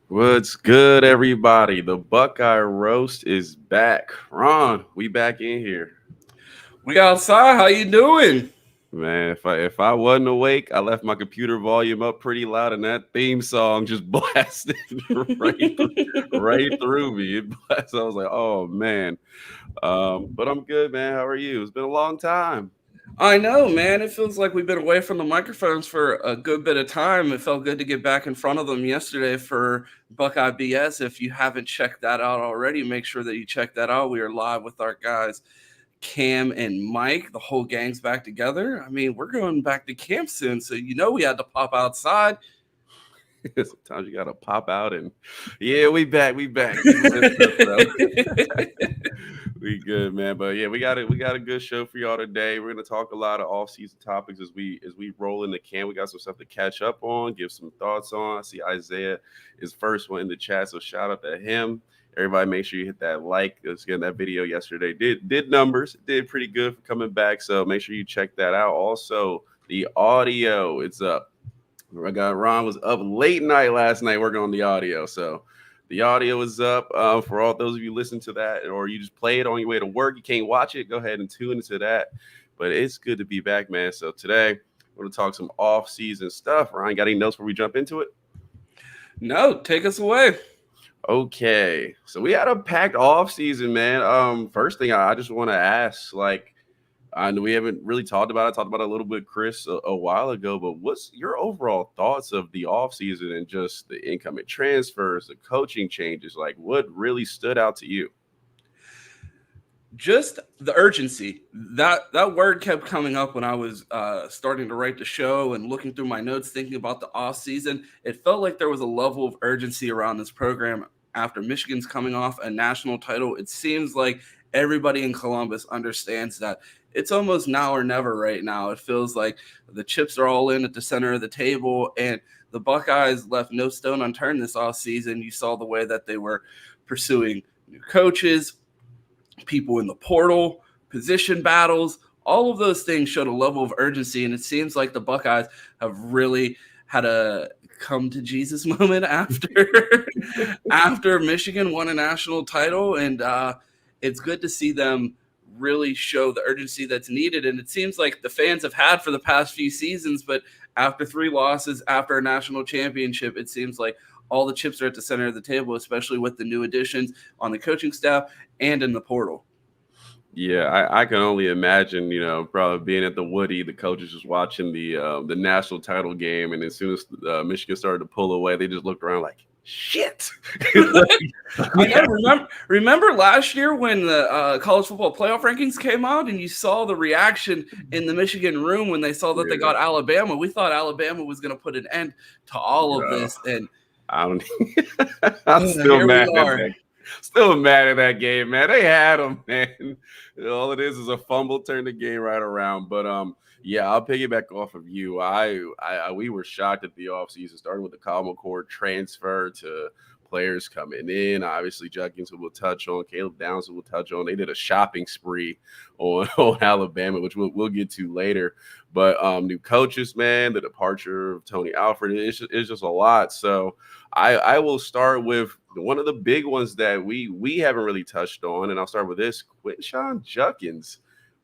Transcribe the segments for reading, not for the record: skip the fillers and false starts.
What's good, everybody? The Buckeye roast is back. Ron, we back in here, We outside. How you doing? man. If I wasn't awake, I left my computer volume up pretty loud, and that theme song just blasted right through me. It blasted. I was like, oh man. But I'm good, man. How are you? It's been a long time. I know, man. It feels like we've been away from the microphones for a good bit of time. It felt good to get back in front of them yesterday for Buckeye BS. If you haven't checked that out already, make sure that you check that out. We are live with our guys, Cam and Mike. The whole gang's back together. I mean, we're going back to camp soon, so we had to pop outside. Sometimes you gotta pop out and yeah, we back. We back. We missed us, though. We good, man. But yeah, we got a good show for y'all today. We're gonna talk a lot of off-season topics as we roll in the can. We got some stuff to catch up on, give some thoughts on. I see Isaiah is first one in the chat, so shout out to him. Everybody, make sure you hit that like. Again, that video yesterday did numbers, did pretty good for coming back. So make sure you check that out. Also, the audio, it's up. I got Ron was up late night last night working on the audio, so the audio is up. For all those of you listen to that, or you just play it on your way to work, you can't watch it. Go ahead and tune into that. But it's good to be back, man. So today we're gonna talk some off-season stuff. Ryan, got any notes before we jump into it? No, take us away. Okay, so we had a packed off-season, man. First thing I just want to ask, like, I know we haven't really talked about it. I talked about it a little bit, Chris, a while ago. But what's your overall thoughts of the offseason and just the incoming transfers, the coaching changes? Like, what really stood out to you? Just the urgency. That word kept coming up when I was starting to write the show and looking through my notes, thinking about the off season. It felt like there was a level of urgency around this program after Michigan's coming off a national title. It seems like everybody in Columbus understands that it's almost now or never right now. It feels like the chips are all in at the center of the table, and the Buckeyes left no stone unturned this off season. You saw the way that they were pursuing new coaches, people in the portal, position battles, all of those things showed a level of urgency. And it seems like the Buckeyes have really had a come to Jesus moment after Michigan won a national title. And it's good to see them really show the urgency that's needed. And it seems like the fans have had for the past few seasons, but after 3 losses, after a national championship, it seems like all the chips are at the center of the table, especially with the new additions on the coaching staff and in the portal. Yeah, I can only imagine, probably being at the Woody, the coaches just watching the national title game, and as soon as Michigan started to pull away, they just looked around like, shit. I know. Remember last year when the college football playoff rankings came out, and you saw the reaction in the Michigan room when they saw that they got Alabama. We thought Alabama was going to put an end to all of this, and I don't. I'm still mad at that. Still mad at that game, man. They had them, man. All it is a fumble, turn the game right around. But yeah, I'll piggyback off of you. We were shocked at the offseason, starting with the Kyle McCord transfer to players coming in. Obviously, Judkins we'll touch on, Caleb Downs we'll touch on. They did a shopping spree on Alabama, which we'll get to later. But new coaches, man, the departure of Tony Alford, it's just a lot. So I will start with one of the big ones that we haven't really touched on, and I'll start with this. Quinshon Judkins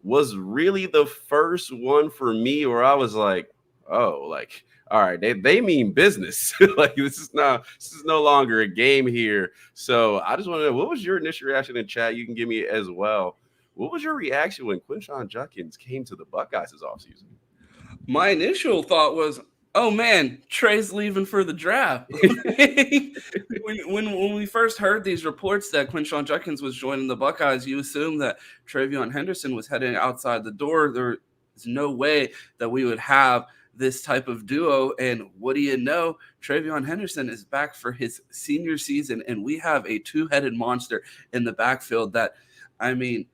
was really the first one for me where I was like, oh, like, all right, they mean business. Like this is no longer a game here. So I just want to know, what was your initial reaction in chat? You can give me as well. What was your reaction when Quinshon Judkins came to the Buckeyes this offseason? My initial thought was, oh man, Trey's leaving for the draft. when we first heard these reports that Quinshon Judkins was joining the Buckeyes, you assumed that Travion Henderson was heading outside the door. There's no way that we would have this type of duo. And what do you know? Travion Henderson is back for his senior season, and we have a 2-headed monster in the backfield that, I mean,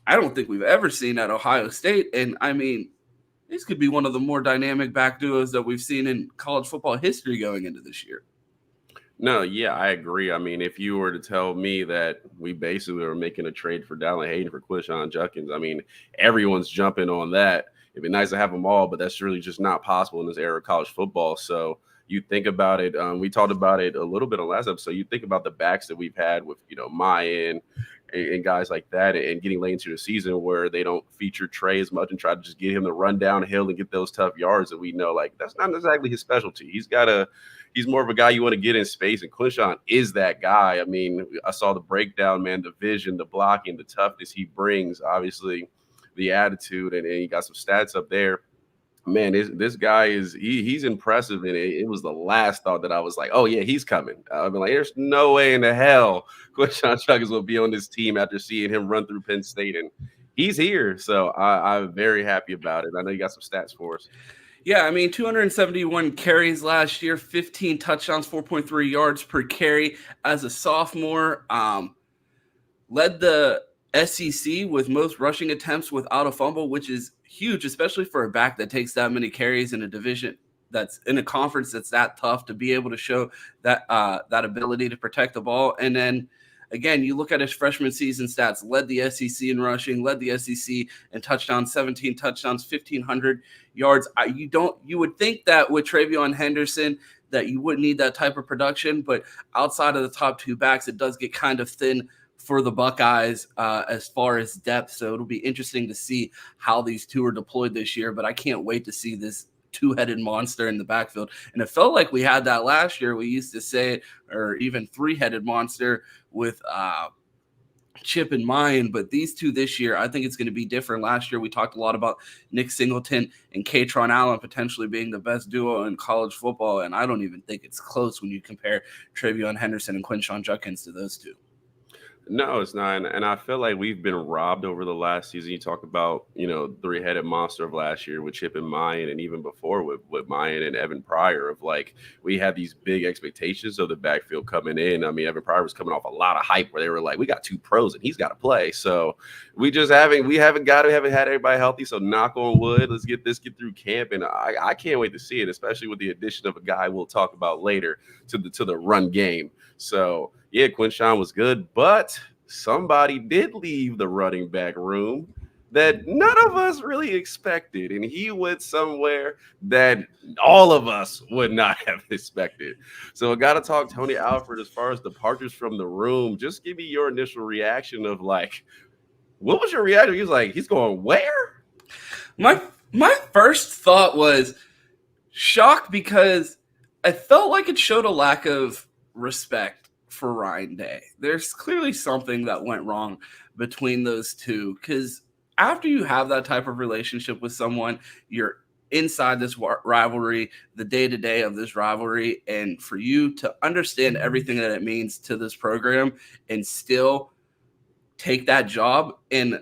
I don't think we've ever seen at Ohio State. And I mean, this could be one of the more dynamic back duos that we've seen in college football history going into this year. No, yeah, I agree. I mean, if you were to tell me that we basically were making a trade for Dallin Hayden for Quinshon Judkins, I mean, everyone's jumping on that. it'd be nice to have them all, but that's really just not possible in this era of college football. So you think about it. We talked about it a little bit on last episode. You think about the backs that we've had with, Mayan and guys like that, and getting late into the season where they don't feature Trey as much and try to just get him to run downhill and get those tough yards. And we know like that's not exactly his specialty. He's more of a guy you want to get in space, and Quinshon is that guy. I mean, I saw the breakdown, man, the vision, the blocking, the toughness he brings, obviously the attitude, and he got some stats up there. Man, this guy he's impressive, and it was the last thought that I was like, oh yeah, he's coming. I've been like, there's no way in the hell Quinshon Judkins will be on this team after seeing him run through Penn State, and he's here. So I'm very happy about it. I know you got some stats for us. Yeah, I mean, 271 carries last year, 15 touchdowns, 4.3 yards per carry as a sophomore. Led the SEC with most rushing attempts without a fumble, which is huge, especially for a back that takes that many carries in a division that's in a conference that's that tough, to be able to show that that ability to protect the ball. And then again, you look at his freshman season stats, led the SEC in rushing, led the SEC in touchdowns, 17 touchdowns, 1,500 yards. You would think that with TreVeyon Henderson that you wouldn't need that type of production, but outside of the top two backs, it does get kind of thin for the Buckeyes as far as depth. So it'll be interesting to see how these two are deployed this year, but I can't wait to see this two-headed monster in the backfield. And it felt like we had that last year. We used to say it, or even three-headed monster with Chip and Mayan, but these two this year, I think it's going to be different. Last year, we talked a lot about Nick Singleton and Katron Allen potentially being the best duo in college football, and I don't even think it's close when you compare TreVeyon Henderson and Quinshon Judkins to those two. No, it's not. And I feel like we've been robbed over the last season. You talk about, three-headed monster of last year with Chip and Mayan, and even before with Mayan and Evan Pryor, of like, we had these big expectations of the backfield coming in. I mean, Evan Pryor was coming off a lot of hype where they were like, we got two pros and he's got to play. So we haven't had everybody healthy. So knock on wood, let's get through camp. And I can't wait to see it, especially with the addition of a guy we'll talk about later to the run game. So yeah, Quinshon was good, but somebody did leave the running back room that none of us really expected, and he went somewhere that all of us would not have expected. So I got to talk Tony Alford as far as departures from the room. Just give me your initial reaction of like, what was your reaction? He was like, he's going where? My first thought was shock, because I felt like it showed a lack of respect for Ryan Day. There's clearly something that went wrong between those two, because after you have that type of relationship with someone, you're inside this rivalry, the day-to-day of this rivalry, and for you to understand everything that it means to this program and still take that job and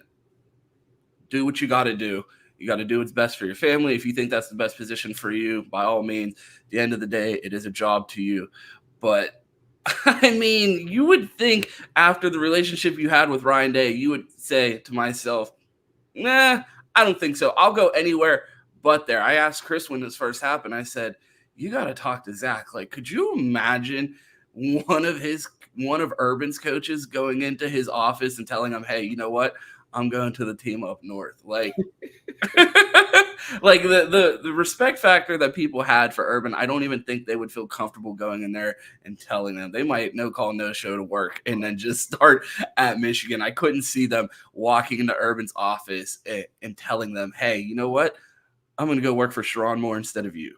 do what you got to do. You got to do what's best for your family. If you think that's the best position for you, by all means, at the end of the day, it is a job to you. But I mean, you would think after the relationship you had with Ryan Day, you would say to myself, nah, I don't think so. I'll go anywhere but there. I asked Chris when this first happened, I said, you got to talk to Zach. Like, could you imagine one of Urban's coaches going into his office and telling him, hey, you know what? I'm going to the team up north. Like, like the respect factor that people had for Urban, I don't even think they would feel comfortable going in there and telling them. They might no call, no show to work and then just start at Michigan. I couldn't see them walking into Urban's office and telling them, hey, you know what? I'm going to go work for Sharon Moore instead of you.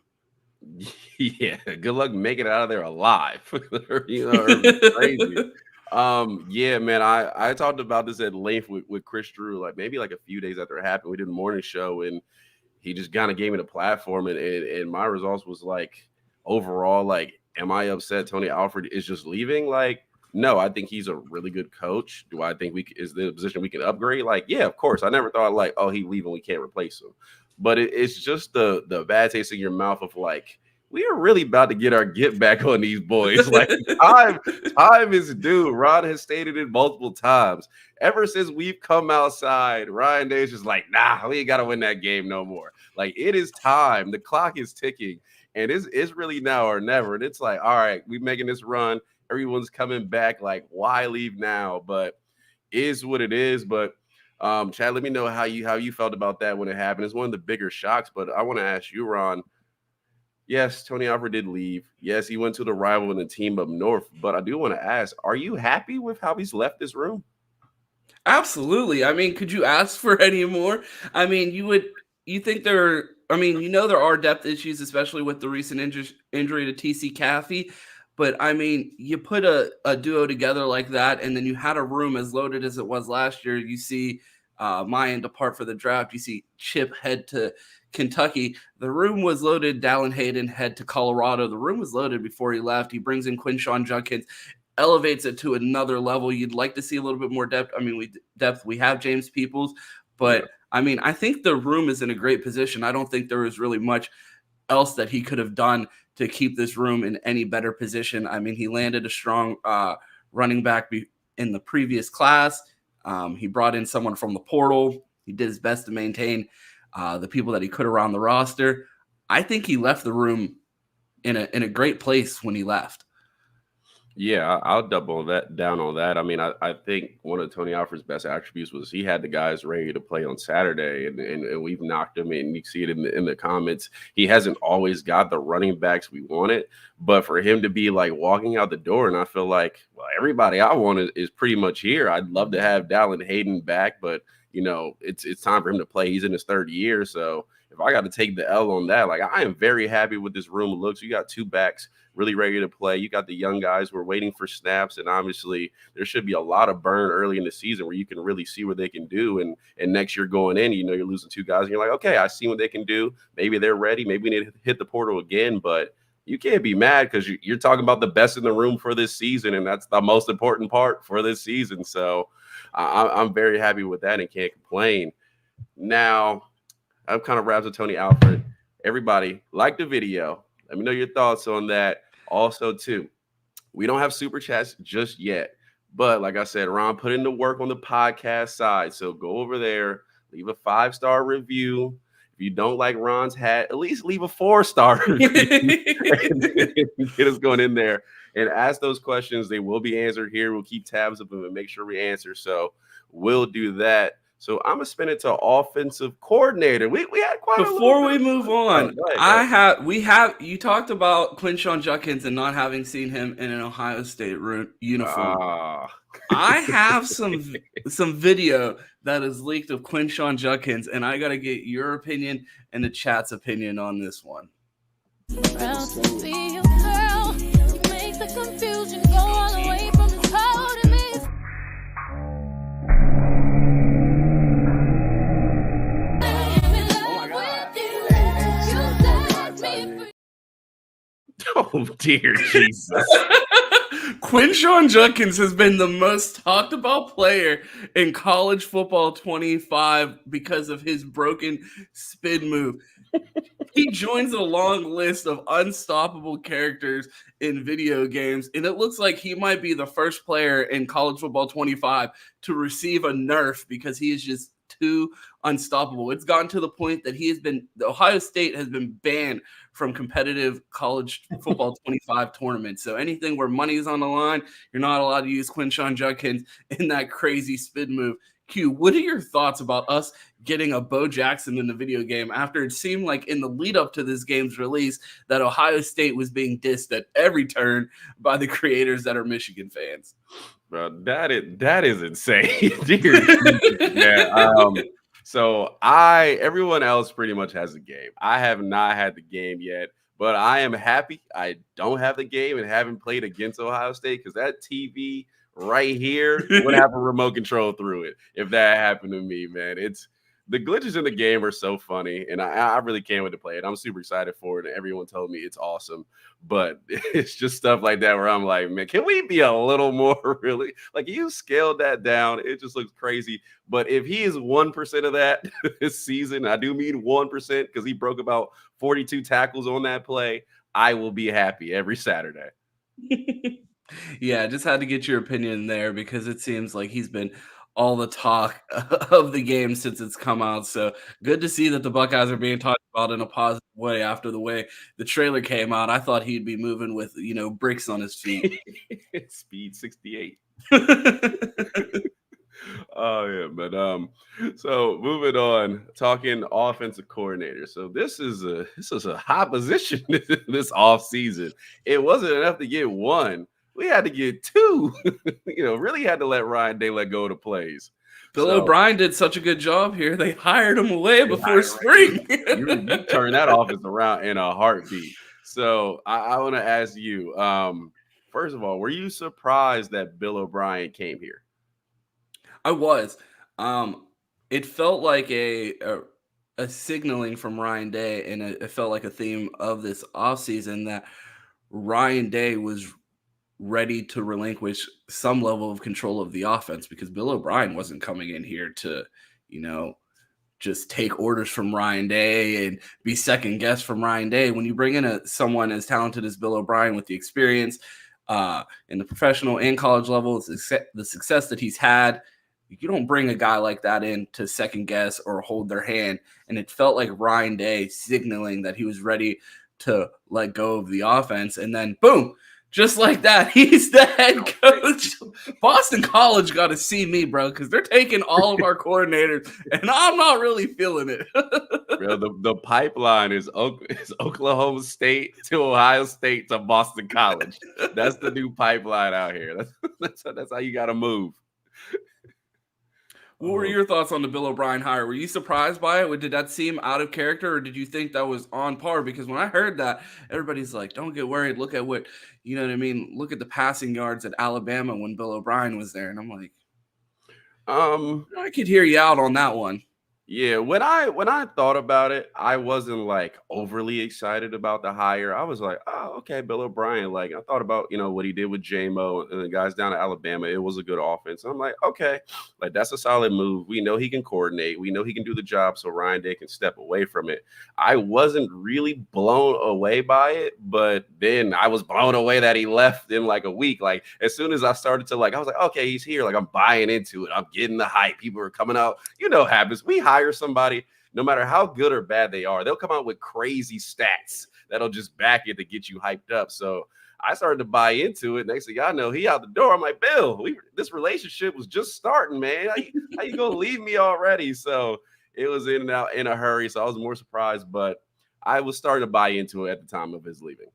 Yeah, good luck making it out of there alive. Urban's crazy. Yeah, man, I talked about this at length with Chris Drew, like maybe like a few days after it happened. We did a morning show and he just kind of gave me the platform, and my results was like, overall, like, am I upset Tony Alford is just leaving? Like, no, I think he's a really good coach. Do I think is the position we can upgrade? Like, yeah, of course. I never thought like, oh, he leaving, we can't replace him. But it's just the bad taste in your mouth of like, we are really about to get our get back on these boys. Like, time is due. Ron has stated it multiple times. Ever since we've come outside, Ryan Day's just like, nah, we ain't got to win that game no more. Like, it is time. The clock is ticking, and it's really now or never. And it's like, all right, we're making this run. Everyone's coming back. Like, why leave now? But is what it is. But Chad, let me know how you felt about that when it happened. It's one of the bigger shocks, but I want to ask you, Ron. Yes, Tony Alford did leave. Yes, he went to the rival in the team up north. But I do want to ask, are you happy with how he's left this room? Absolutely. I mean, could you ask for any more? I mean, you think there are depth issues, especially with the recent injury to TC Caffey. But I mean, you put a duo together like that, and then you had a room as loaded as it was last year. You see Mayan depart for the draft. You see Chip head to Kentucky. The room was loaded. Dallin Hayden head to Colorado. The room was loaded before he left. He brings in Quinshon Judkins, elevates it to another level. You'd like to see a little bit more depth. I mean, we have James Peoples, but I mean, I think the room is in a great position. I don't think there was really much else that he could have done to keep this room in any better position. I mean, he landed a strong running back in the previous class. He brought in someone from the portal. He did his best to maintain the people that he could around the roster. I think he left the room in a great place when he left. Yeah, I'll double that down on that. I mean, I think one of Tony Alford's best attributes was he had the guys ready to play on Saturday, and we've knocked him in. You see it in the comments. He hasn't always got the running backs we wanted, but for him to be like walking out the door, and I feel like, well, everybody I want is pretty much here. I'd love to have Dallin Hayden back, but it's time for him to play. He's in his third year, so if I got to take the L on that, like I am very happy with this room looks. You got two backs really ready to play. You got the young guys who are waiting for snaps, and obviously there should be a lot of burn early in the season where you can really see what they can do. And next year going in, you're losing two guys, and you're like, okay, I see what they can do. Maybe they're ready. Maybe we need to hit the portal again, but you can't be mad because you're talking about the best in the room for this season, and that's the most important part for this season. So I'm very happy with that and can't complain. Now, I'm kind of wraps with Tony Alford. Everybody, like the video. Let me know your thoughts on that. Also, too, we don't have super chats just yet. But like I said, Ron put in the work on the podcast side. So go over there, leave a 5-star review. If you don't like Ron's hat, at least leave a 4-star review. Get us going in there and ask those questions. They will be answered here. We'll keep tabs of them and make sure we answer. So we'll do that. So I'm gonna spin it to offensive coordinator. We had quite before we move on. You talked about Quinshon Judkins and not having seen him in an Ohio State uniform. I have some video that is leaked of Quinshon Judkins, and I gotta get your opinion and the chat's opinion on this one. Proud to be your girl. You make the confusion go all the way from the cold to me. Oh, dear Jesus. Quinshon Judkins has been the most talked about player in college football 25 because of his broken spin move. He joins a long list of unstoppable characters in video games, and it looks like he might be the first player in college football 25 to receive a nerf because he is just too unstoppable. It's gotten to the point that Ohio State has been banned from competitive college football 25 tournaments. So anything where money is on the line, you're not allowed to use Quinshon Judkins in that crazy spin move. Q, what are your thoughts about us getting a Bo Jackson in the video game after it seemed like in the lead up to this game's release that Ohio State was being dissed at every turn by the creators that are Michigan fans? Bro, that is insane. Yeah. So everyone else pretty much has a game. I have not had the game yet, but I am happy I don't have the game and haven't played against Ohio State because that TV right here would have a remote control through it if that happened to me, man. The glitches in the game are so funny, and I really can't wait to play it. I'm super excited for it, and everyone told me it's awesome. But it's just stuff like that where I'm like, man, can we be a little more really? Like, you scaled that down. It just looks crazy. But if he is 1% of that this season, I do mean 1% because he broke about 42 tackles on that play, I will be happy every Saturday. Yeah, just had to get your opinion there because it seems like he's been all the talk of the game since it's come out. So good to see that the Buckeyes are being talked about in a positive way after the way the trailer came out. I thought he'd be moving with, bricks on his feet. Speed 68. Oh yeah, but so moving on, talking offensive coordinator. So this is a hot position this off season. It wasn't enough to get one. We had to get two. Really had to let Ryan Day let go of the plays. Bill O'Brien did such a good job here. They hired him away before spring. You turn that offense around in a heartbeat. So I want to ask you, first of all, were you surprised that Bill O'Brien came here? I was. It felt like a signaling from Ryan Day, and it felt like a theme of this offseason that Ryan Day was ready to relinquish some level of control of the offense because Bill O'Brien wasn't coming in here to, just take orders from Ryan Day and be second guess from Ryan Day. When you bring in someone as talented as Bill O'Brien with the experience in the professional and college level, the success that he's had, you don't bring a guy like that in to second guess or hold their hand. And it felt like Ryan Day signaling that he was ready to let go of the offense. And then boom, just like that, he's the head coach. Boston College got to see me, bro, because they're taking all of our coordinators, and I'm not really feeling it. The pipeline is Oklahoma State to Ohio State to Boston College. That's the new pipeline out here. That's how you got to move. What were your thoughts on the Bill O'Brien hire? Were you surprised by it? Did that seem out of character, or did you think that was on par? Because when I heard that, everybody's like, don't get worried. Look at what, you know what I mean? Look at the passing yards at Alabama when Bill O'Brien was there. And I'm like, I could hear you out on that one. Yeah, when I thought about it, I wasn't like overly excited about the hire. I was like, oh, okay, Bill O'Brien. Like I thought about, what he did with JMO and the guys down at Alabama. It was a good offense. I'm like, okay, like that's a solid move. We know he can coordinate. We know he can do the job so Ryan Day can step away from it. I wasn't really blown away by it, but then I was blown away that he left in like a week. Like as soon as I started to I was like, okay, he's here. Like I'm buying into it. I'm getting the hype. People are coming out. What happens. We hire somebody, no matter how good or bad they are, they'll come out with crazy stats that'll just back it to get you hyped up. So I started to buy into it. Next thing I know, he out the door. I'm like, Bill, this relationship was just starting, man. How you gonna leave me already? So it was in and out in a hurry. So I was more surprised, but I was starting to buy into it at the time of his leaving.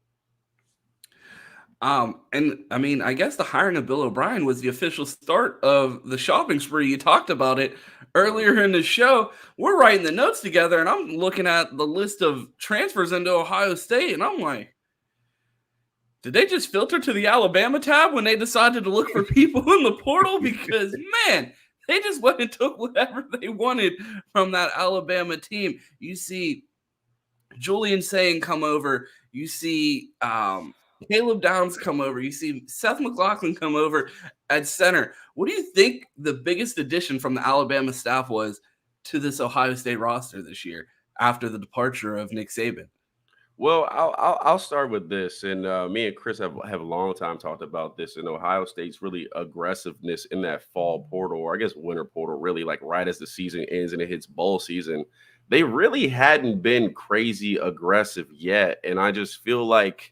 And I mean, I guess the hiring of Bill O'Brien was the official start of the shopping spree. You talked about it earlier in the show. We're writing the notes together, and I'm looking at the list of transfers into Ohio State, and I'm like, did they just filter to the Alabama tab when they decided to look for people in the portal? Because, man, they just went and took whatever they wanted from that Alabama team. You see Julian Saying come over. You see Caleb Downs come over. You see Seth McLaughlin come over at center. What do you think the biggest addition from the Alabama staff was to this Ohio State roster this year after the departure of Nick Saban? Well, I'll start with this, and me and Chris have a long time talked about this. And Ohio State's really aggressiveness in that fall portal, or I guess winter portal, really like right as the season ends and it hits bowl season. They really hadn't been crazy aggressive yet, and I just feel like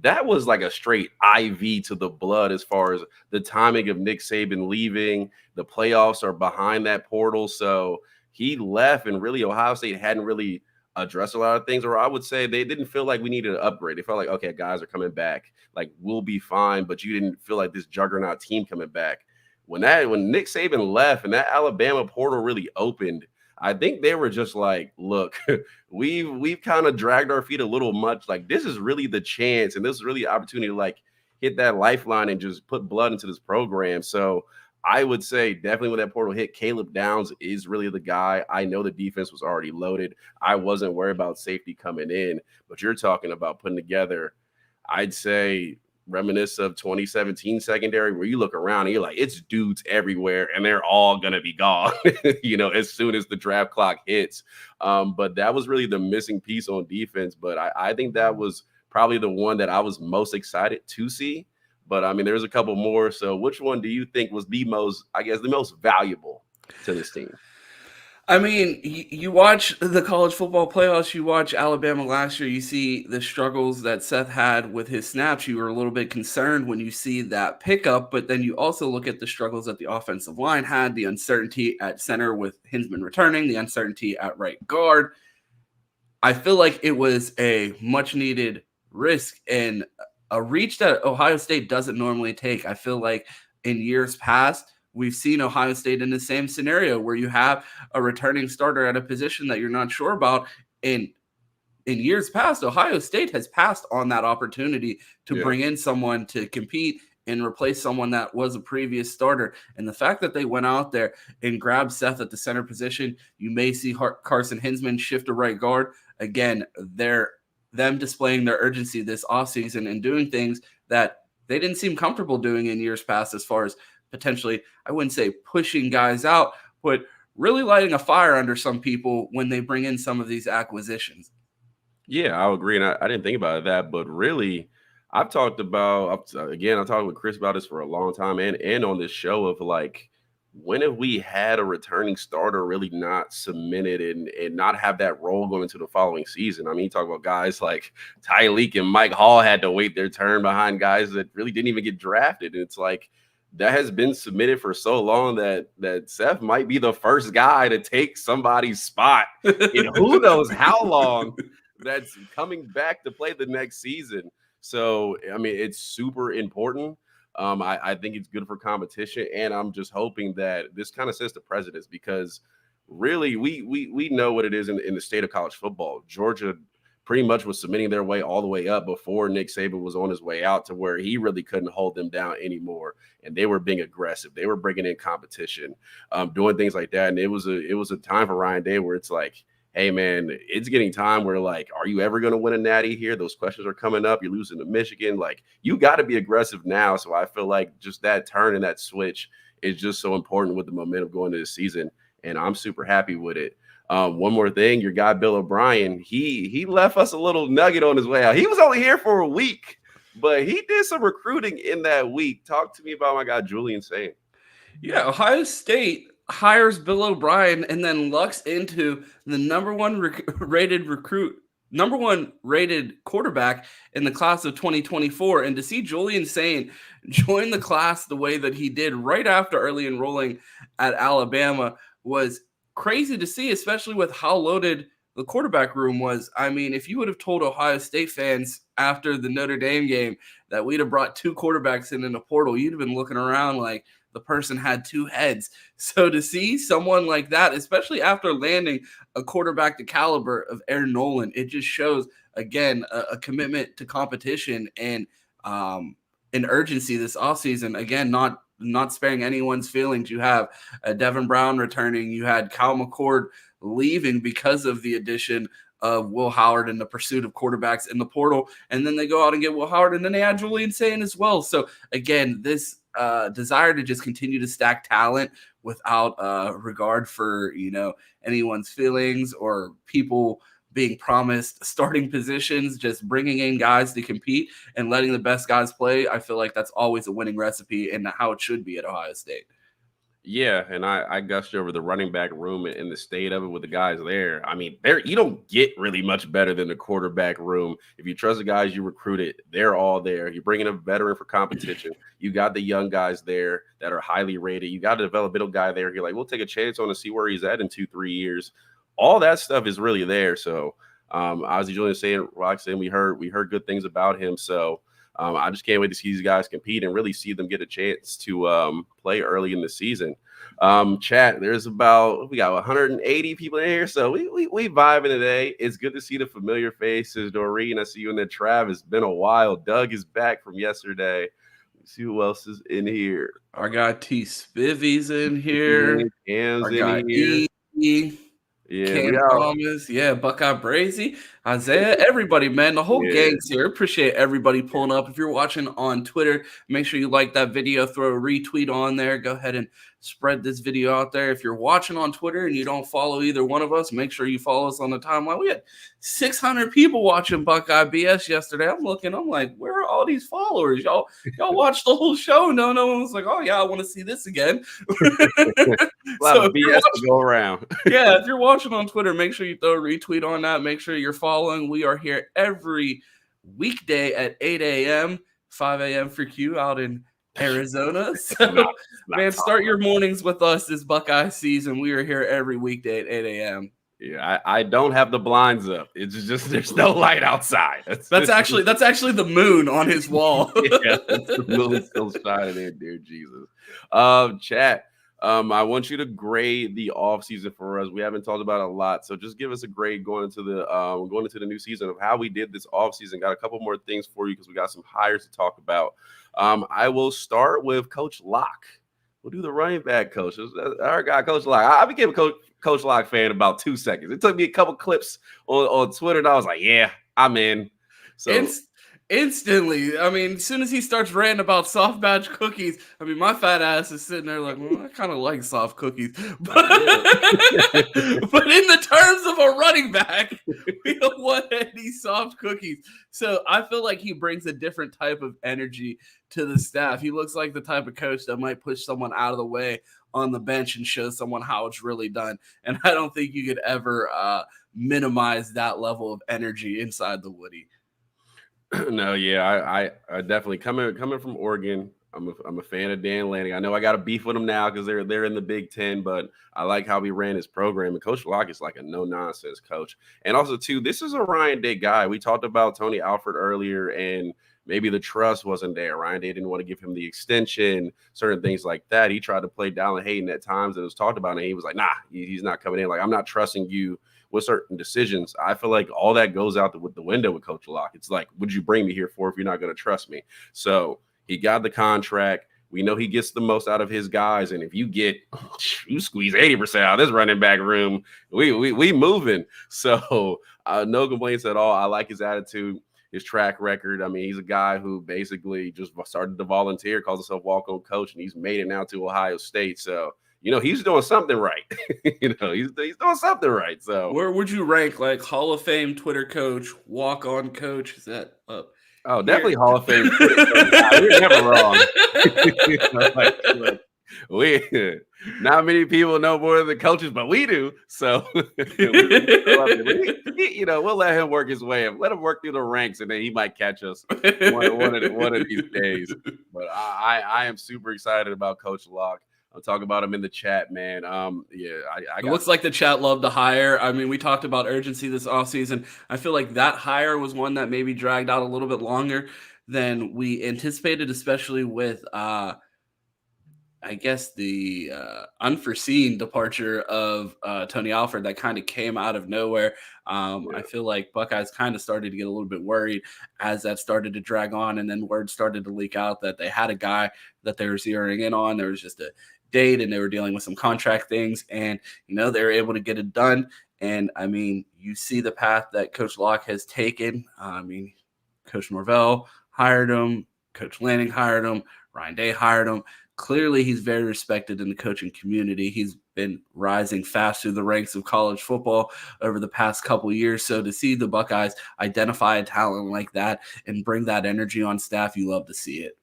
that was like a straight IV to the blood as far as the timing of Nick Saban leaving. The playoffs are behind that portal. So he left, and really Ohio State hadn't really addressed a lot of things, or I would say they didn't feel like we needed an upgrade. They felt like, okay, guys are coming back. Like, we'll be fine, but you didn't feel like this juggernaut team coming back. When Nick Saban left and that Alabama portal really opened, I think they were just like, look, we've kind of dragged our feet a little much. Like, this is really the chance, and this is really the opportunity to like hit that lifeline and just put blood into this program. So I would say definitely when that portal hit, Caleb Downs is really the guy. I know the defense was already loaded. I wasn't worried about safety coming in, but you're talking about putting together, I'd say, reminisce of 2017 secondary, where you look around and you're like, it's dudes everywhere and they're all going to be gone, as soon as the draft clock hits. But that was really the missing piece on defense. But I think that was probably the one that I was most excited to see. But I mean, there's a couple more. So which one do you think was the most valuable to this team? I mean, you watch the college football playoffs, you watch Alabama last year, you see the struggles that Seth had with his snaps. You were a little bit concerned when you see that pickup, but then you also look at the struggles that the offensive line had, the uncertainty at center with Hinsman returning, the uncertainty at right guard. I feel like it was a much needed risk and a reach that Ohio State doesn't normally take. I feel like in years past, we've seen Ohio State in the same scenario where you have a returning starter at a position that you're not sure about. And in years past, Ohio State has passed on that opportunity to bring in someone to compete and replace someone that was a previous starter. And the fact that they went out there and grabbed Seth at the center position, you may see Carson Hinsman shift to right guard. Again, them displaying their urgency this offseason and doing things that they didn't seem comfortable doing in years past, as far as potentially, I wouldn't say pushing guys out, but really lighting a fire under some people when they bring in some of these acquisitions. Yeah, I'll agree. And I didn't think about that, but really, I've talked with Chris about this for a long time and on this show of like, when have we had a returning starter really not cemented and not have that role going into the following season? I mean, you talk about guys like Tyreek and Mike Hall had to wait their turn behind guys that really didn't even get drafted. And it's like, that has been submitted for so long that Seth might be the first guy to take somebody's spot in who knows how long that's coming back to play the next season. So, I mean, it's super important. I think it's good for competition, and I'm just hoping that this kind of sets the precedence, because really we know what it is in the state of college football. Georgia pretty much was submitting their way all the way up before Nick Saban was on his way out, to where he really couldn't hold them down anymore. And they were being aggressive. They were bringing in competition, doing things like that. And it was a time for Ryan Day where it's like, hey, man, it's getting time where, like, are you ever going to win a natty here? Those questions are coming up. You're losing to Michigan. Like, you got to be aggressive now. So I feel like just that turn and that switch is just so important with the momentum going into the season. And I'm super happy with it. One more thing, your guy Bill O'Brien, he left us a little nugget on his way out. He was only here for a week, but he did some recruiting in that week. Talk to me about my guy Julian Sayin. Yeah, Ohio State hires Bill O'Brien and then lucks into the number one rated quarterback in the class of 2024. And to see Julian Sayin join the class the way that he did right after early enrolling at Alabama was crazy to see, especially with how loaded the quarterback room was. I mean, if you would have told Ohio State fans after the Notre Dame game that we'd have brought two quarterbacks in the portal, you'd have been looking around like the person had two heads. So to see someone like that, especially after landing a quarterback the caliber of Aaron Nolan, it just shows, again, a commitment to competition and an urgency this offseason. Again, not sparing anyone's feelings. You have Devin Brown returning. You had Kyle McCord leaving because of the addition of Will Howard in the pursuit of quarterbacks in the portal. And then they go out and get Will Howard, and then they add Julian Sayin as well. So again, this desire to just continue to stack talent without regard for, anyone's feelings or people being promised starting positions, just bringing in guys to compete and letting the best guys play. I feel like that's always a winning recipe and how it should be at Ohio State. Yeah, and I gushed over the running back room and the state of it with the guys there. I mean, you don't get really much better than the quarterback room. If you trust the guys you recruited, they're all there. You're bringing a veteran for competition. You got the young guys there that are highly rated. You got a developmental guy there. You're like, we'll take a chance on to see where he's at in 2-3 years. All that stuff is really there. So, obviously, Julian saying, Roxanne, we heard good things about him. So, I just can't wait to see these guys compete and really see them get a chance to play early in the season. Chat, we got 180 people in here, so we vibing today. It's good to see the familiar faces. Doreen, I see you in there. Trav, it's been a while. Doug is back from yesterday. Let's see who else is in here. Our guy T Spivvy's in here. Cam's in here. Cam Thomas, Buckeye Brazy. Isaiah, everybody, man, the whole gang's here. Appreciate everybody pulling up. If you're watching on Twitter, make sure you like that video, throw a retweet on there. Go ahead and spread this video out there. If you're watching on Twitter and you don't follow either one of us, make sure you follow us on the timeline. We had 600 people watching Buckeye BS yesterday. I'm like, where are all these followers? Y'all watched the whole show. No one was like, oh yeah, I want to see this again. A lot of BS to go around. Yeah, if you're watching on Twitter, make sure you throw a retweet on that. Make sure you're following. We are here every weekday at 8 a.m., 5 a.m. for Q out in Arizona. So, man, start your mornings with us this Buckeye season. We are here every weekday at 8 a.m. Yeah, I don't have the blinds up. It's just there's no light outside. That's actually the moon on his wall. Yeah, the moon still shining in, dear Jesus. Chat. I want you to grade the offseason for us. We haven't talked about it a lot, so just give us a grade going into the new season of how we did this offseason. Got a couple more things for you because we got some hires to talk about. I will start with Coach Locke. We'll do the running back coach. Our guy, Coach Locke. I became a Coach Locke fan in about 2 seconds. It took me a couple clips on Twitter, and I was like, yeah, I'm in. So instantly, I mean, as soon as he starts ranting about soft batch cookies, I mean, my fat ass is sitting there like, well, I kind of like soft cookies. But in the terms of a running back, we don't want any soft cookies. So I feel like he brings a different type of energy to the staff. He looks like the type of coach that might push someone out of the way on the bench and show someone how it's really done. And I don't think you could ever minimize that level of energy inside the Woody. No, yeah, I definitely coming from Oregon. I'm a fan of Dan Lanning. I know I got a beef with him now because they're in the Big Ten, but I like how he ran his program. And Coach Locke is like a no nonsense coach. And also too, this is a Ryan Day guy. We talked about Tony Alford earlier, and maybe the trust wasn't there. Ryan Day didn't want to give him the extension, certain things like that. He tried to play Dallin Hayden at times. It was talked about, and he was like, nah, he's not coming in. Like, I'm not trusting you with certain decisions. I feel like all that goes out the window with Coach Locke. It's like, what'd you bring me here for if you're not going to trust me? So he got the contract. We know he gets the most out of his guys. And if you squeeze 80% out of this running back room, we moving. So no complaints at all. I like his attitude, his track record. I mean, he's a guy who basically just started to volunteer, calls himself walk-on coach, and he's made it now to Ohio State. So he's doing something right. He's doing something right. So where would you rank like Hall of Fame Twitter coach, walk-on coach? Is that up? Oh, definitely Hall of Fame. We're never wrong. Not many people know more than the coaches, but we do. So we'll let him work his way up. Let him work through the ranks, and then he might catch us one of these days. But I am super excited about Coach Locke. I'll talk about him in the chat, man. It looks like the chat loved the hire. I mean, we talked about urgency this offseason. I feel like that hire was one that maybe dragged out a little bit longer than we anticipated, especially with, I guess, the unforeseen departure of Tony Alford that kind of came out of nowhere. I feel like Buckeyes kind of started to get a little bit worried as that started to drag on, and then word started to leak out that they had a guy that they were zeroing in on. There was just a date, and they were dealing with some contract things, and they were able to get it done. And I mean, you see the path that Coach Locke has taken. I mean, Coach Norvell hired him, Coach Lanning hired him, Ryan Day hired him. Clearly, he's very respected in the coaching community. He's been rising fast through the ranks of college football over the past couple of years. So to see the Buckeyes identify a talent like that and bring that energy on staff, you love to see it.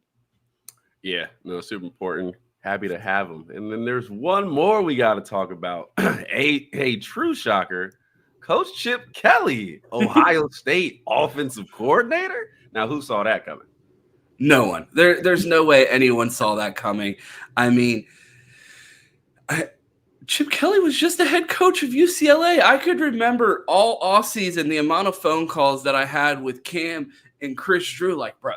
Yeah, no, super important. Happy to have him. And then there's one more we got to talk about. a true shocker. Coach Chip Kelly, Ohio State offensive coordinator. Now, who saw that coming? No one. There's no way anyone saw that coming. I mean, Chip Kelly was just the head coach of UCLA. I could remember all offseason the amount of phone calls that I had with Cam and Chris Drew, like, bro,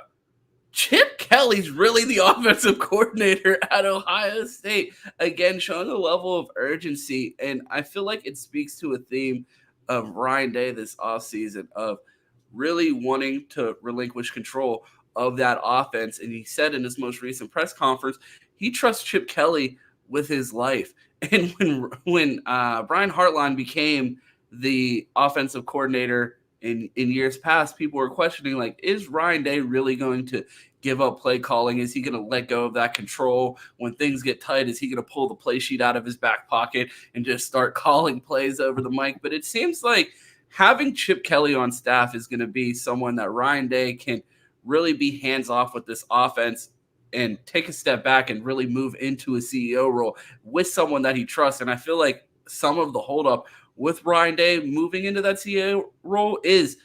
Chip Kelly's really the offensive coordinator at Ohio State. Again, showing a level of urgency. And I feel like it speaks to a theme of Ryan Day this offseason of really wanting to relinquish control of that offense. And he said in his most recent press conference, he trusts Chip Kelly with his life. And when Brian Hartline became the offensive coordinator in years past, people were questioning, like, is Ryan Day really going to give up play calling? Is he going to let go of that control when things get tight? Is he going to pull the play sheet out of his back pocket and just start calling plays over the mic? But it seems like having Chip Kelly on staff is going to be someone that Ryan Day can really be hands off with this offense and take a step back and really move into a CEO role with someone that he trusts. And I feel like some of the holdup with Ryan Day moving into that CEO role is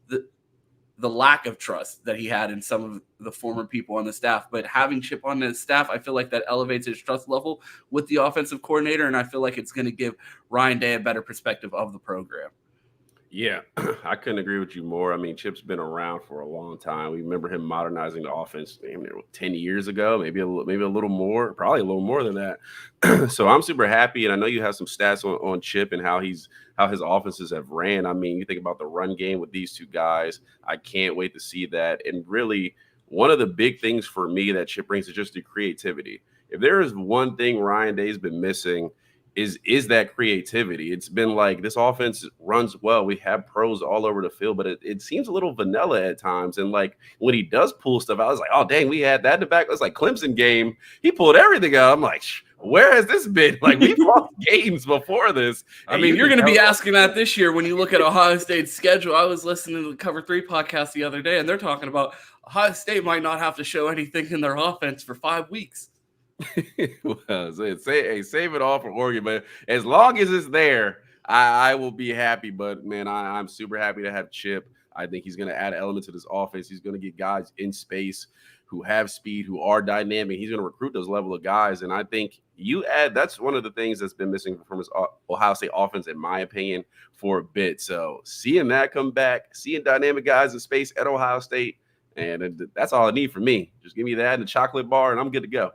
the lack of trust that he had in some of the former people on the staff. But having Chip on the staff, I feel like that elevates his trust level with the offensive coordinator, and I feel like it's going to give Ryan Day a better perspective of the program. Yeah, I couldn't agree with you more. I mean, Chip's been around for a long time. We remember him modernizing the offense 10 years ago, maybe a little more, probably a little more than that. So I'm super happy, and I know you have some stats on Chip and how his offenses have ran. I mean, you think about the run game with these two guys. I can't wait to see that. And really, one of the big things for me that Chip brings is just the creativity. If there is one thing Ryan Day's been missing, is that creativity. It's been like this offense runs well. We have pros all over the field, but it seems a little vanilla at times. And like when he does pull stuff out, I was like, oh, dang, we had that in the back. It's like Clemson game. He pulled everything out. I'm like, where has this been? Like, we've lost games before this. I mean, you're going to be asking that this year when you look at Ohio State's schedule. I was listening to the Cover 3 podcast the other day, and they're talking about Ohio State might not have to show anything in their offense for 5 weeks. Well, save it all for Oregon, but as long as it's there, I will be happy. But man, I'm super happy to have Chip. I think he's going to add elements to this offense. He's going to get guys in space who have speed, who are dynamic. He's going to recruit those level of guys, and I think that's one of the things that's been missing from his Ohio State offense, in my opinion, for a bit. So seeing that come back, seeing dynamic guys in space at Ohio State, and that's all I need for me. Just give me that and a chocolate bar, and I'm good to go.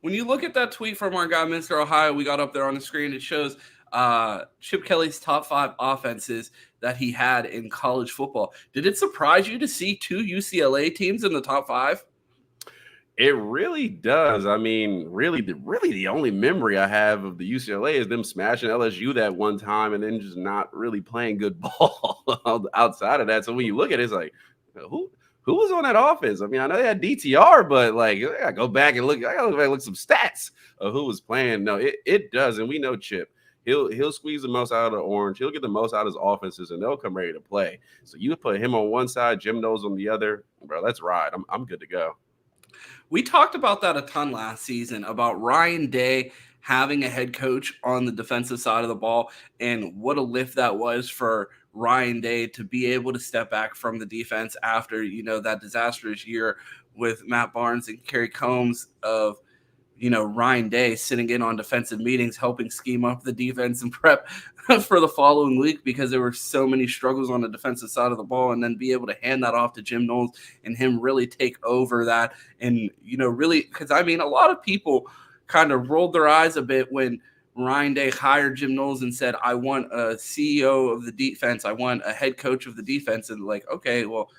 When you look at that tweet from our guy, Mr. Ohio, we got up there on the screen, it shows Chip Kelly's top 5 offenses that he had in college football. Did it surprise you to see 2 UCLA teams in the top 5? It really does. I mean, really the only memory I have of the UCLA is them smashing LSU that one time and then just not really playing good ball outside of that. So when you look at it, it's like, who was on that offense? I mean, I know they had DTR, but like, I gotta go back and look. I gotta go back and look at some stats of who was playing. No, it does, and we know Chip. He'll squeeze the most out of the orange. He'll get the most out of his offenses, and they'll come ready to play. So you put him on one side, Jim Knowles on the other, bro. Let's ride. I'm good to go. We talked about that a ton last season about Ryan Day having a head coach on the defensive side of the ball, and what a lift that was for Ryan Day to be able to step back from the defense after, that disastrous year with Matt Barnes and Kerry Combs of, Ryan Day sitting in on defensive meetings, helping scheme up the defense and prep for the following week because there were so many struggles on the defensive side of the ball, and then be able to hand that off to Jim Knowles and him really take over that. And, really, because I mean, a lot of people kind of rolled their eyes a bit when Ryan Day hired Jim Knowles and said, I want a CEO of the defense. I want a head coach of the defense. And like, okay, well,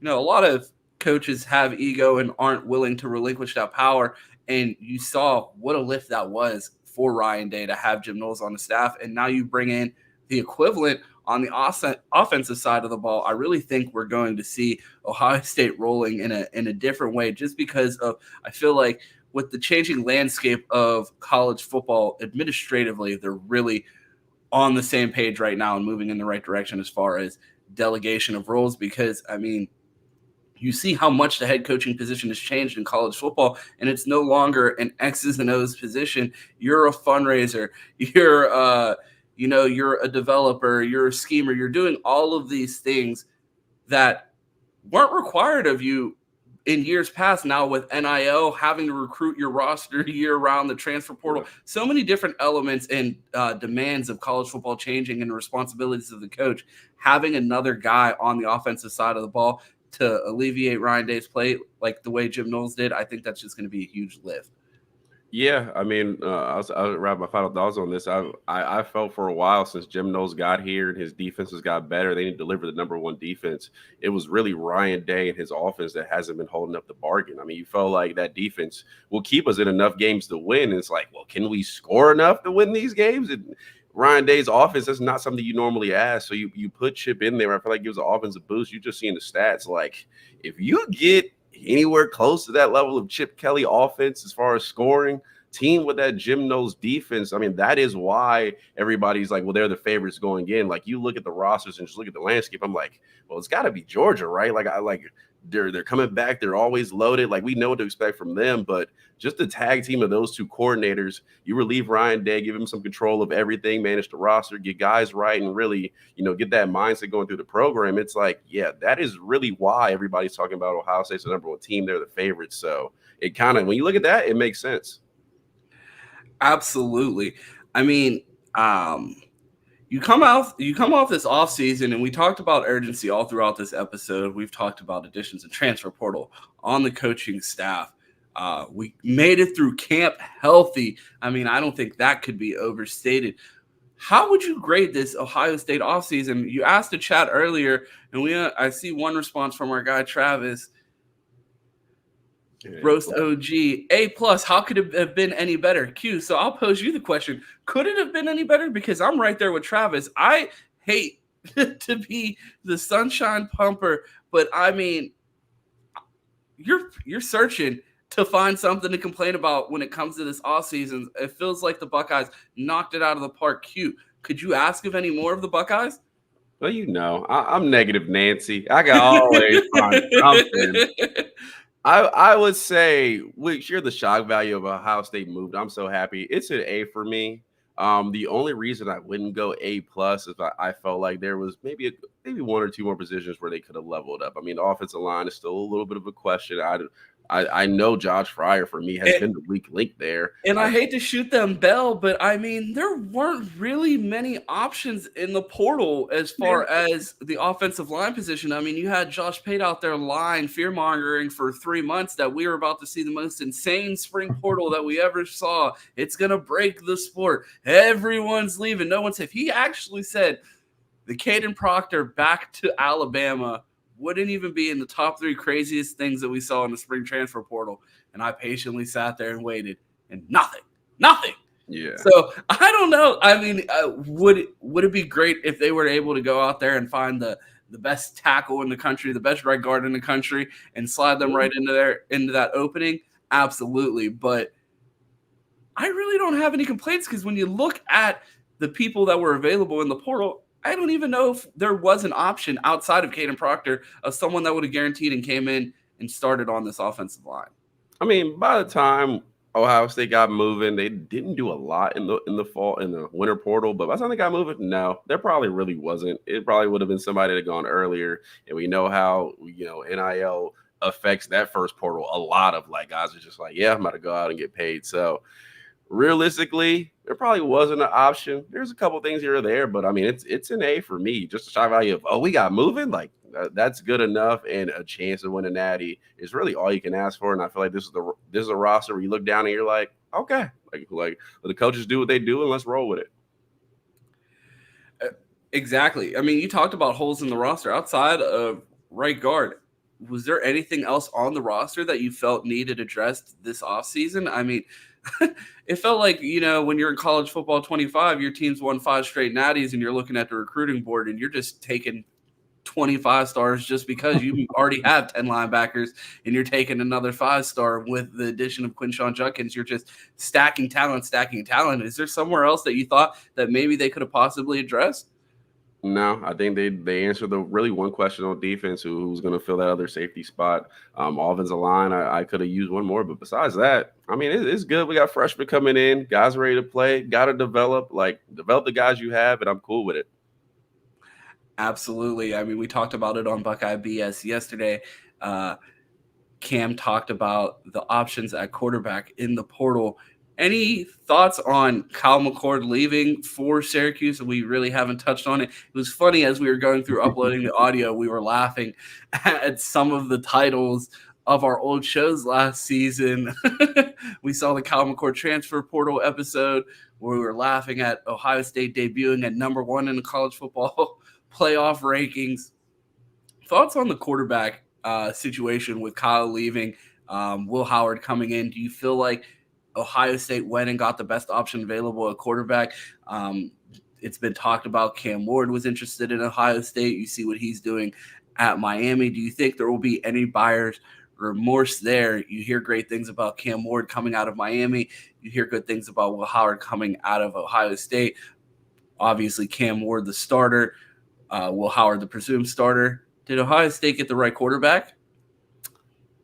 a lot of coaches have ego and aren't willing to relinquish that power. And you saw what a lift that was for Ryan Day to have Jim Knowles on the staff. And now you bring in the equivalent on the offensive side of the ball. I really think we're going to see Ohio State rolling in a different way, just because of, I feel like, with the changing landscape of college football administratively, they're really on the same page right now and moving in the right direction as far as delegation of roles. Because, I mean, you see how much the head coaching position has changed in college football, and it's no longer an X's and O's position. You're a fundraiser. You're a developer. You're a schemer. You're doing all of these things that weren't required of you in years past. Now with NIL, having to recruit your roster year-round, the transfer portal, so many different elements and demands of college football changing, and the responsibilities of the coach, having another guy on the offensive side of the ball to alleviate Ryan Day's play like the way Jim Knowles did, I think that's just going to be a huge lift. Yeah, I mean, I'll wrap my final thoughts on this. I felt for a while since Jim Knowles got here and his defenses got better, they didn't deliver the number one defense. It was really Ryan Day and his offense that hasn't been holding up the bargain. I mean, you felt like that defense will keep us in enough games to win. And it's like, well, can we score enough to win these games? And Ryan Day's offense, that's not something you normally ask. So you put Chip in there. I feel like it gives the offense a boost. You just seeing the stats. Like if you get anywhere close to that level of Chip Kelly offense as far as scoring, team with that Jim knows defense, I mean, that is why everybody's like, well, they're the favorites going in. Like you look at the rosters and just look at the landscape. I'm like, well, it's got to be Georgia, right? Like I like they're coming back. They're always loaded. Like we know what to expect from them, but just the tag team of those two coordinators, you relieve Ryan Day, give him some control of everything, manage the roster, get guys right, and really, get that mindset going through the program. It's like, yeah, that is really why everybody's talking about Ohio State's the number one team. They're the favorites. So it kind of, when you look at that, it makes sense. Absolutely. I mean, you come off this offseason, and we talked about urgency all throughout this episode. We've talked about additions and transfer portal on the coaching staff. We made it through camp healthy. I mean, I don't think that could be overstated. How would you grade this Ohio State offseason? You asked the chat earlier, and I see one response from our guy Travis. Roast OG, A+. How could it have been any better? Q. So I'll pose you the question: could it have been any better? Because I'm right there with Travis. I hate to be the sunshine pumper, but I mean, you're searching to find something to complain about when it comes to this offseason. It feels like the Buckeyes knocked it out of the park. Q. Could you ask of any more of the Buckeyes? Well, I'm negative Nancy. I can always find something. I would say, share the shock value of Ohio State moved. I'm so happy. It's an A for me. The only reason I wouldn't go A+ is I felt like there was maybe one or two more positions where they could have leveled up. I mean, the offensive line is still a little bit of a question. I know Josh Fryer for me has been the weak link there. And I hate to shoot them Bell, but I mean, there weren't really many options in the portal as far as the offensive line position. I mean, you had Josh Pate out there lying, fear-mongering for 3 months that we were about to see the most insane spring portal that we ever saw. It's going to break the sport. Everyone's leaving. No one's safe. He actually said the Caden Proctor back to Alabama wouldn't even be in the top 3 craziest things that we saw in the spring transfer portal. And I patiently sat there and waited, and nothing. Yeah. So I don't know. I mean, would it be great if they were able to go out there and find the best tackle in the country, the best right guard in the country, and slide them right into that opening? Absolutely. But I really don't have any complaints, because when you look at the people that were available in the portal, I don't even know if there was an option outside of Caden Proctor of someone that would have guaranteed and came in and started on this offensive line. I mean, by the time Ohio State got moving, they didn't do a lot in the winter portal, but by the time they got moving, no, there probably really wasn't. It probably would have been somebody that had gone earlier, and we know how NIL affects that first portal. A lot of guys are just like, yeah, I'm about to go out and get paid. So realistically, there probably wasn't an option. There's a couple things here or there, but I mean, it's an A for me. Just a shock value of, we got moving, that's good enough, and a chance to win a natty is really all you can ask for. And I feel like this is a roster where you look down and you're like, okay, like the coaches do what they do, and let's roll with it. Exactly. I mean, you talked about holes in the roster outside of right guard. Was there anything else on the roster that you felt needed addressed this offseason? I mean, it felt like, when you're in college football 25, your team's won 5 straight natties, and you're looking at the recruiting board and you're just taking 25 stars just because you already have 10 linebackers, and you're taking another 5-star with the addition of Quinshon Judkins. You're just stacking talent. Is there somewhere else that you thought that maybe they could have possibly addressed? No, I think they answered the really one question on defense, who's going to fill that other safety spot. Offensive line, I could have used one more, but besides that, I mean, it's good. We got freshmen coming in, guys ready to play, got to develop the guys you have, and I'm cool with it. Absolutely. I mean, we talked about it on Buckeye BS yesterday. Cam talked about the options at quarterback in the portal. Any thoughts on Kyle McCord leaving for Syracuse? We really haven't touched on it. It was funny, as we were going through uploading the audio, we were laughing at some of the titles of our old shows last season. We saw the Kyle McCord transfer portal episode where we were laughing at Ohio State debuting at number 1 in the college football playoff rankings. Thoughts on the quarterback situation with Kyle leaving, Will Howard coming in? Do you feel like Ohio State went and got the best option available at quarterback? it's been talked about. Cam Ward was interested in Ohio State. You see what he's doing at Miami. Do you think there will be any buyer's remorse there? You hear great things about Cam Ward coming out of Miami. You hear good things about Will Howard coming out of Ohio State. Obviously, Cam Ward, the starter. Will Howard, the presumed starter. Did Ohio State get the right quarterback?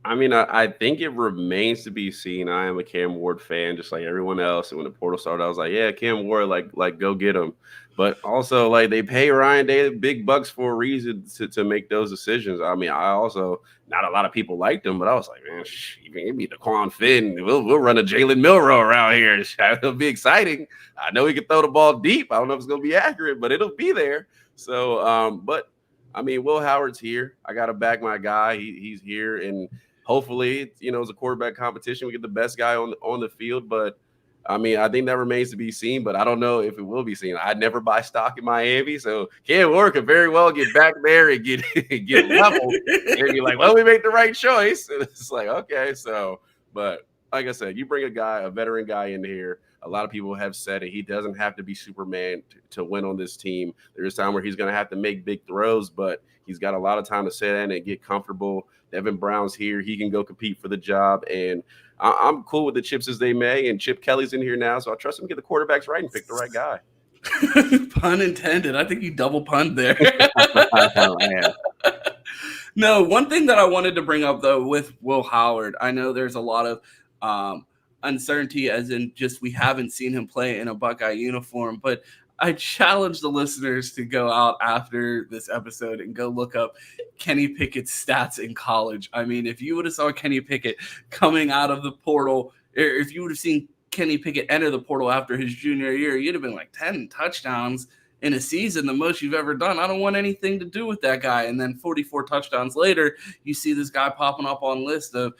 I mean, I think it remains to be seen. I am a Cam Ward fan, just like everyone else. And when the portal started, I was like, yeah, Cam Ward, like go get him. But also, like, they pay Ryan Day big bucks for a reason to make those decisions. I mean, I also, not a lot of people liked him, but I was like, man, give me DeQuan Finn. We'll run a Jalen Milroe around here. It'll be exciting. I know he can throw the ball deep. I don't know if it's going to be accurate, but it'll be there. So, but I mean, Will Howard's here. I got to back my guy. He's here, and hopefully, it's a quarterback competition. We get the best guy on the field, but I mean, I think that remains to be seen, but I don't know if it will be seen. I'd never buy stock in Miami, so Cam Ward could very well get back there and get leveled and be like, well, we made the right choice. And it's like, okay, so, but like I said, you bring a veteran guy in here. A lot of people have said it. He doesn't have to be Superman to win on this team. There's time where he's going to have to make big throws, but he's got a lot of time to sit in and get comfortable. Devin Brown's here. He can go compete for the job, and I'm cool with the chips as they may, and Chip Kelly's in here now, so I trust him to get the quarterbacks right and pick the right guy. Pun intended. I think you double punned there. No, one thing that I wanted to bring up, though, with Will Howard, I know there's a lot of uncertainty, as in just we haven't seen him play in a Buckeye uniform, but I challenge the listeners to go out after this episode and go look up Kenny Pickett's stats in college. I mean, if you would have saw Kenny Pickett coming out of the portal, or if you would have seen Kenny Pickett enter the portal after his junior year, you'd have been like 10 touchdowns in a season, the most you've ever done. I don't want anything to do with that guy. And then 44 touchdowns later, you see this guy popping up on list of,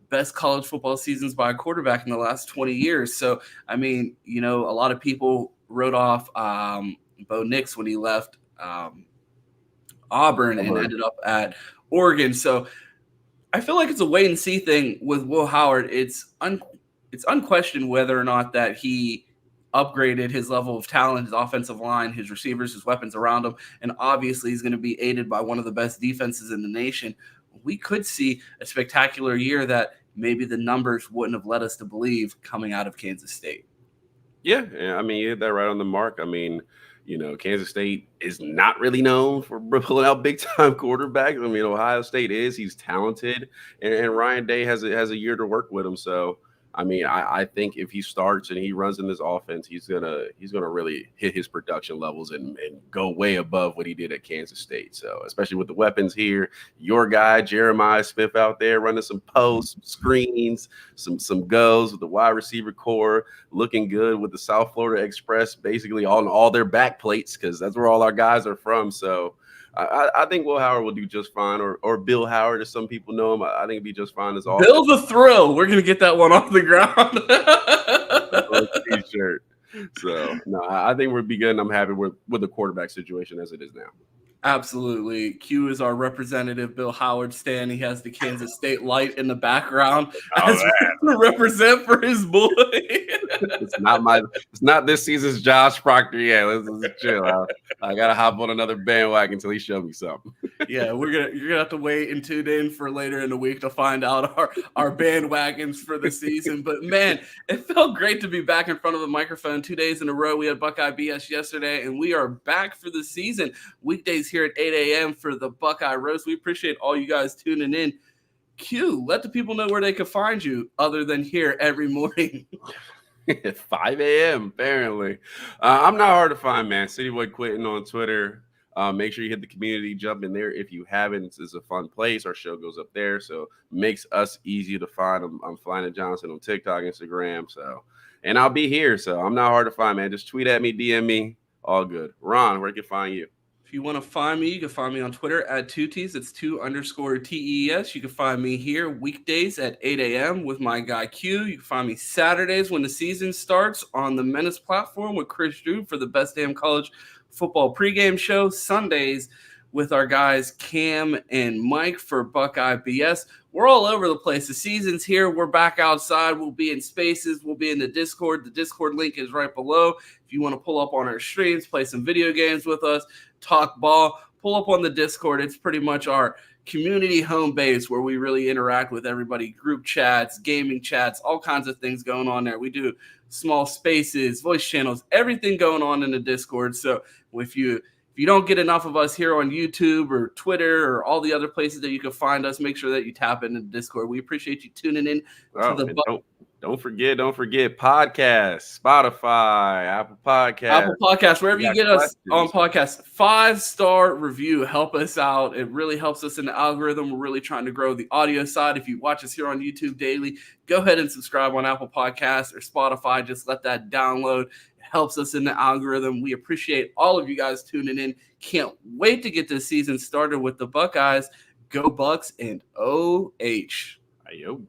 best college football seasons by a quarterback in the last 20 years. So, I mean, a lot of people wrote off Bo Nix when he left Auburn and ended up at Oregon. So I feel like it's a wait and see thing with Will Howard. It's unquestioned whether or not that he upgraded his level of talent, his offensive line, his receivers, his weapons around him. And obviously he's going to be aided by one of the best defenses in the nation. We could see a spectacular year that maybe the numbers wouldn't have led us to believe coming out of Kansas State. Yeah, I mean, you hit that right on the mark. I mean, Kansas State is not really known for pulling out big-time quarterbacks. I mean, Ohio State is. He's talented, and Ryan Day has a year to work with him. So, I mean, I think if he starts and he runs in this offense, he's gonna really hit his production levels and go way above what he did at Kansas State. So, especially with the weapons here, your guy Jeremiah Smith out there running some posts, screens, some goes with the wide receiver core, looking good with the South Florida Express basically on all their back plates, because that's where all our guys are from. So I think Will Howard will do just fine, or Bill Howard, as some people know him. I think he'll be just fine as all. Bill the Thrill. We're gonna get that one off the ground. T-shirt. So no, I think we'll be good. And I'm happy with the quarterback situation as it is now. Absolutely. Q is our representative, Bill Howard Stan. He has the Kansas State light in the background as to represent for his boy. It's not this season's Josh Proctor. Yeah, let's chill. I gotta hop on another bandwagon until he shows me something. Yeah, you're gonna have to wait and tune in for later in the week to find out our bandwagons for the season. But man, it felt great to be back in front of the microphone 2 days in a row. We had Buckeye BS yesterday, and we are back for the season. Weekdays here at 8 a.m. for the Buckeye Roast. We appreciate all you guys tuning in. Q, let the people know where they can find you other than here every morning. 5 a.m. apparently. I'm not hard to find, man. Cityboy Quitting on Twitter. Make sure you hit the community, jump in there if you haven't. It's a fun place. Our show goes up there, so makes us easy to find. I'm Flying to Johnson on TikTok, Instagram. So, and I'll be here. So I'm not hard to find, man. Just tweet at me, DM me, all good. Ron, where can I find you? If you want to find me, you can find me on Twitter at 2Ts. It's 2_TES. You can find me here weekdays at 8 a.m. with my guy Q. You can find me Saturdays when the season starts on the Menace platform with Chris Drew for the Best Damn College Football pregame show. Sundays with our guys Cam and Mike for Buckeye BS. We're all over the place. The season's here. We're back outside. We'll be in spaces. We'll be in the Discord. The Discord link is right below. If you want to pull up on our streams, play some video games with us, talk ball, pull up on the Discord. It's pretty much our community home base where we really interact with everybody. Group chats, gaming chats, all kinds of things going on there. We do small spaces, voice channels, everything going on in the Discord. So if you don't get enough of us here on YouTube or Twitter or all the other places that you can find us, make sure that you tap into the Discord. We appreciate you tuning in to the Don't forget podcasts, Spotify, Apple Podcasts, wherever you get us on podcasts. 5-star review, help us out. It really helps us in the algorithm. We're really trying to grow the audio side. If you watch us here on YouTube daily, go ahead and subscribe on Apple Podcasts or Spotify. Just let that download. It helps us in the algorithm. We appreciate all of you guys tuning in. Can't wait to get this season started with the Buckeyes. Go Bucks and OH. Ayo.